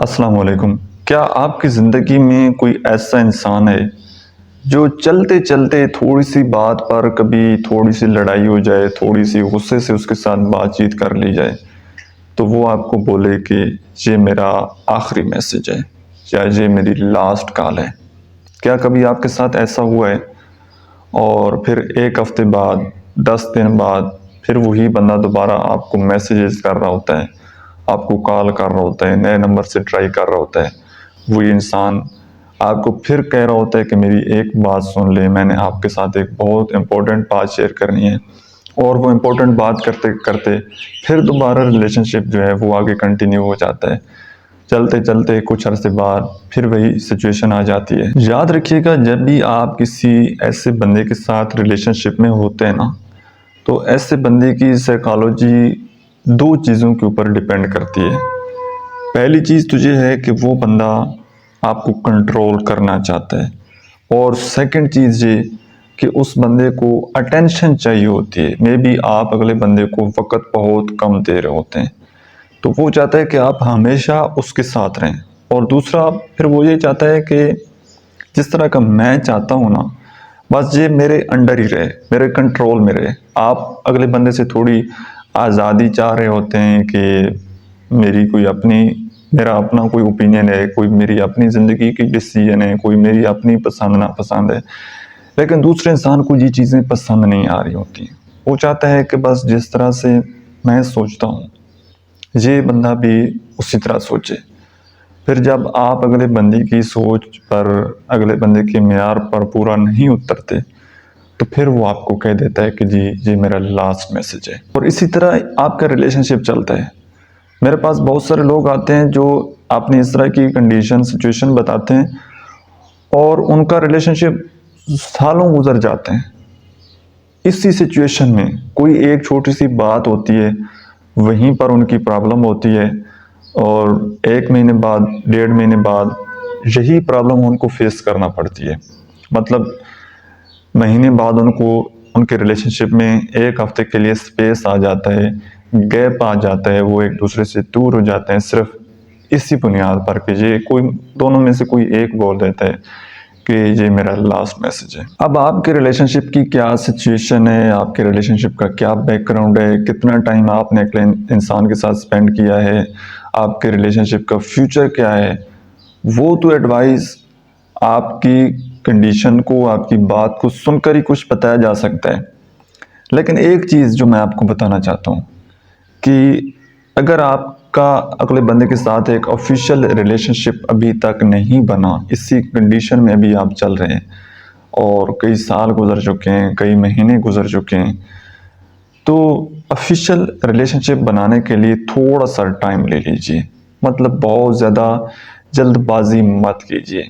अस्सलाम वालेकुम। क्या आपकी ज़िंदगी में कोई ऐसा इंसान है जो चलते चलते थोड़ी सी बात पर कभी थोड़ी सी लड़ाई हो जाए, थोड़ी सी गुस्से से उसके साथ बातचीत कर ली जाए तो वो आपको बोले कि ये मेरा आखिरी मैसेज है या ये मेरी लास्ट कॉल है? क्या कभी आपके साथ ऐसा हुआ है? और फिर 1 हफ्ते बाद, 10 दिन बाद फिर वही बंदा दोबारा आपको मैसेजेस कर रहा होता है, आपको कॉल कर रहा होता है, नए नंबर से ट्राई कर रहा होता है। वही इंसान आपको फिर कह रहा होता है कि मेरी एक बात सुन ले, मैंने आपके साथ एक बहुत इम्पोर्टेंट बात शेयर करनी है। और वो इम्पोर्टेंट बात करते करते फिर दोबारा रिलेशनशिप जो है वो आगे कंटिन्यू हो जाता है। चलते चलते कुछ अरसे बाद फिर वही सिचुएशन आ जाती है। याद रखिएगा, जब भी आप किसी ऐसे बंदे के साथ रिलेशनशिप में होते हैं ना, तो ऐसे बंदे की साइकोलॉजी 2 चीज़ों के ऊपर डिपेंड करती है। पहली चीज़ तो ये है कि वो बंदा आपको कंट्रोल करना चाहता है, और सेकंड चीज़ ये कि उस बंदे को अटेंशन चाहिए होती है। मे बी आप अगले बंदे को वक़्त बहुत कम दे रहे होते हैं, तो वो चाहता है कि आप हमेशा उसके साथ रहें। और दूसरा फिर वो ये चाहता है कि जिस तरह का मैं चाहता हूँ ना, बस ये मेरे अंडर ही रहे, मेरे कंट्रोल में रहे। आप अगले बंदे से थोड़ी आज़ादी चाह रहे होते हैं कि मेरी कोई अपनी मेरा अपना कोई ओपिनियन है, कोई मेरी अपनी ज़िंदगी की डिसीजन है, कोई मेरी अपनी पसंद नापसंद है। लेकिन दूसरे इंसान को ये चीज़ें पसंद नहीं आ रही होती। वो चाहता है कि बस जिस तरह से मैं सोचता हूँ, ये बंदा भी उसी तरह सोचे। फिर जब आप अगले बंदे की सोच पर, अगले बंदे के मेयार पर पूरा नहीं उतरते, तो फिर वो आपको कह देता है कि जी, ये मेरा लास्ट मैसेज है। और इसी तरह आपका रिलेशनशिप चलता है। मेरे पास बहुत सारे लोग आते हैं जो अपनी इस तरह की कंडीशन, सिचुएशन बताते हैं, और उनका रिलेशनशिप सालों गुजर जाते हैं। इसी सिचुएशन में कोई एक छोटी सी बात होती है, वहीं पर उनकी प्रॉब्लम होती है, और 1 महीने बाद, 1.5 महीने बाद यही प्रॉब्लम उनको फेस करना पड़ती है। मतलब महीने बाद उनको उनके रिलेशनशिप में 1 हफ्ते के लिए स्पेस आ जाता है, गैप आ जाता है, वो एक दूसरे से दूर हो जाते हैं, सिर्फ इसी बुनियाद पर कि ये कोई दोनों में से कोई एक बोल देता है कि ये मेरा लास्ट मैसेज है। अब आपके रिलेशनशिप की क्या सिचुएशन है, आपके रिलेशनशिप का क्या बैकग्राउंड है, कितना टाइम आपने अगले इंसान के साथ स्पेंड किया है, आपके रिलेशनशिप का फ्यूचर क्या है, वो तो एडवाइस आपकी कंडीशन को, आपकी बात को सुनकर ही कुछ बताया जा सकता है। लेकिन एक चीज़ जो मैं आपको बताना चाहता हूँ कि अगर आपका अगले बंदे के साथ एक ऑफिशियल रिलेशनशिप अभी तक नहीं बना, इसी कंडीशन में अभी आप चल रहे हैं और कई साल गुजर चुके हैं, कई महीने गुजर चुके हैं, तो ऑफिशियल रिलेशनशिप बनाने के लिए थोड़ा सा टाइम ले लीजिए। मतलब बहुत ज़्यादा जल्दबाजी मत कीजिए।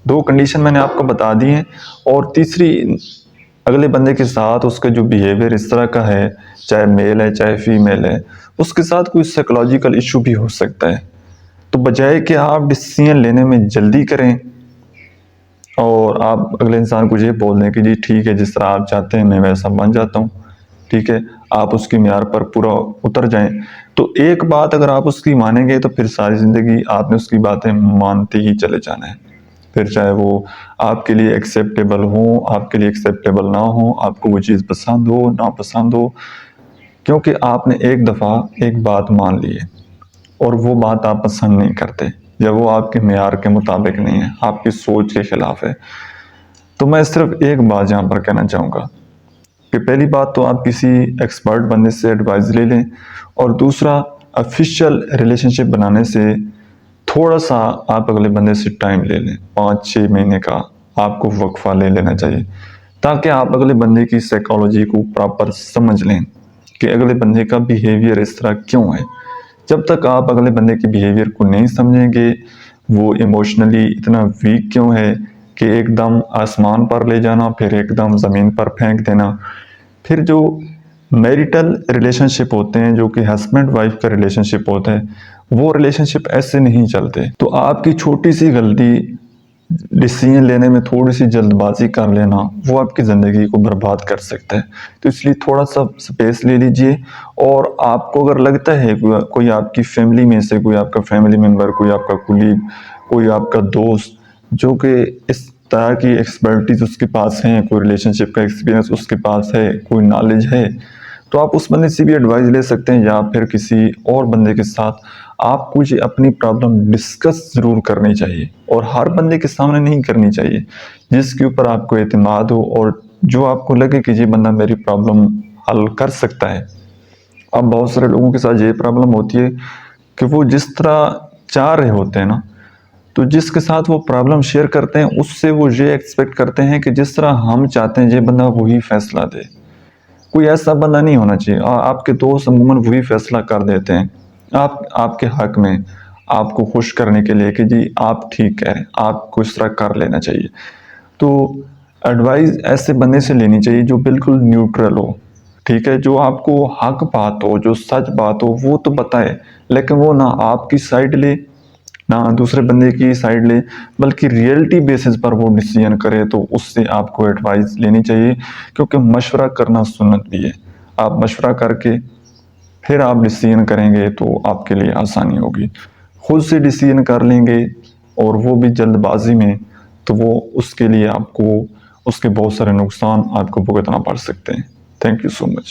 2 कंडीशन मैंने आपको बता दी हैं, और तीसरी, अगले बंदे के साथ उसका जो बिहेवियर इस तरह का है, चाहे मेल है चाहे फीमेल है, उसके साथ कोई साइकोलॉजिकल इशू भी हो सकता है। तो बजाय कि आप डिसीजन लेने में जल्दी करें और आप अगले इंसान को ये बोल दें कि जी ठीक है, जिस तरह आप चाहते हैं मैं वैसा बन जाता हूँ, ठीक है, आप उसकी म्यार पर पूरा उतर जाएं, तो एक बात अगर आप उसकी मानेंगे तो फिर सारी ज़िंदगी आपने उसकी बातें मानते ही चले जाना है। फिर चाहे वो आपके लिए एक्सेप्टेबल हो, आपके लिए एक्सेप्टेबल ना हो, आपको वो चीज़ पसंद हो ना पसंद हो, क्योंकि आपने एक दफ़ा एक बात मान ली है और वो बात आप पसंद नहीं करते, या वो आपके मेयार के मुताबिक नहीं है, आपकी सोच के खिलाफ है। तो मैं सिर्फ एक बात यहाँ पर कहना चाहूँगा कि पहली बात तो आप किसी एक्सपर्ट बंदे से एडवाइस ले लें, और दूसरा, ऑफिशियल रिलेशनशिप बनाने से थोड़ा सा आप अगले बंदे से टाइम ले लें। 5-6 महीने का आपको वक्फा ले लेना चाहिए, ताकि आप अगले बंदे की साइकोलॉजी को प्रॉपर समझ लें कि अगले बंदे का बिहेवियर इस तरह क्यों है। जब तक आप अगले बंदे के बिहेवियर को नहीं समझेंगे, वो इमोशनली इतना वीक क्यों है कि एकदम आसमान पर ले जाना फिर एकदम ज़मीन पर फेंक देना। फिर जो मैरिटल रिलेशनशिप होते हैं, जो कि हस्बैंड वाइफ का रिलेशनशिप होता है, वो रिलेशनशिप ऐसे नहीं चलते। तो आपकी छोटी सी गलती डिसीजन लेने में थोड़ी सी जल्दबाजी कर लेना वो आपकी ज़िंदगी को बर्बाद कर सकता है। तो इसलिए थोड़ा सा स्पेस ले लीजिए। और आपको अगर लगता है कोई आपकी फैमिली में से, कोई आपका फैमिली मेम्बर, कोई आपका कुलीग, कोई आपका दोस्त जो कि इस तरह की एक्सपर्टीज उसके पास है, कोई रिलेशनशिप का एक्सपीरियंस उसके पास है, कोई नॉलेज है, तो आप उस बंदे से भी एडवाइस ले सकते हैं, या फिर किसी और बंदे के साथ आपको ये अपनी प्रॉब्लम डिस्कस ज़रूर करनी चाहिए, और हर बंदे के सामने नहीं करनी चाहिए। जिसके ऊपर आपको एतमाद हो और जो आपको लगे कि ये बंदा मेरी प्रॉब्लम हल कर सकता है। अब बहुत सारे लोगों के साथ ये प्रॉब्लम होती है कि वो जिस तरह चाह रहे होते हैं ना, तो जिसके साथ वो प्रॉब्लम शेयर करते हैं उससे वो ये एक्सपेक्ट करते हैं कि जिस तरह हम चाहते हैं ये बंदा वही फैसला दे। कोई ऐसा बंदा नहीं होना चाहिए। आपके दोस्त अमूमन वही फैसला कर देते हैं आपके हक में, आपको खुश करने के लिए कि जी आप ठीक कह रहे हैं, आपको इस तरह कर लेना चाहिए। तो एडवाइस ऐसे बंदे से लेनी चाहिए जो बिल्कुल न्यूट्रल हो, ठीक है, जो आपको हक बात हो, जो सच बात हो वो तो बताए, लेकिन वो ना आपकी साइड ले ना दूसरे बंदे की साइड ले, बल्कि रियलिटी बेसिस पर वो डिसीजन करे। तो उससे आपको एडवाइस लेनी चाहिए, क्योंकि मशवरा करना सुन्नत भी है। आप मशवरा करके फिर आप डिसीजन करेंगे तो आपके लिए आसानी होगी। खुद से डिसीजन कर लेंगे और वो भी जल्दबाजी में, तो वो उसके लिए आपको उसके बहुत सारे नुकसान आपको भुगतना पड़ सकते हैं। Thank you so much.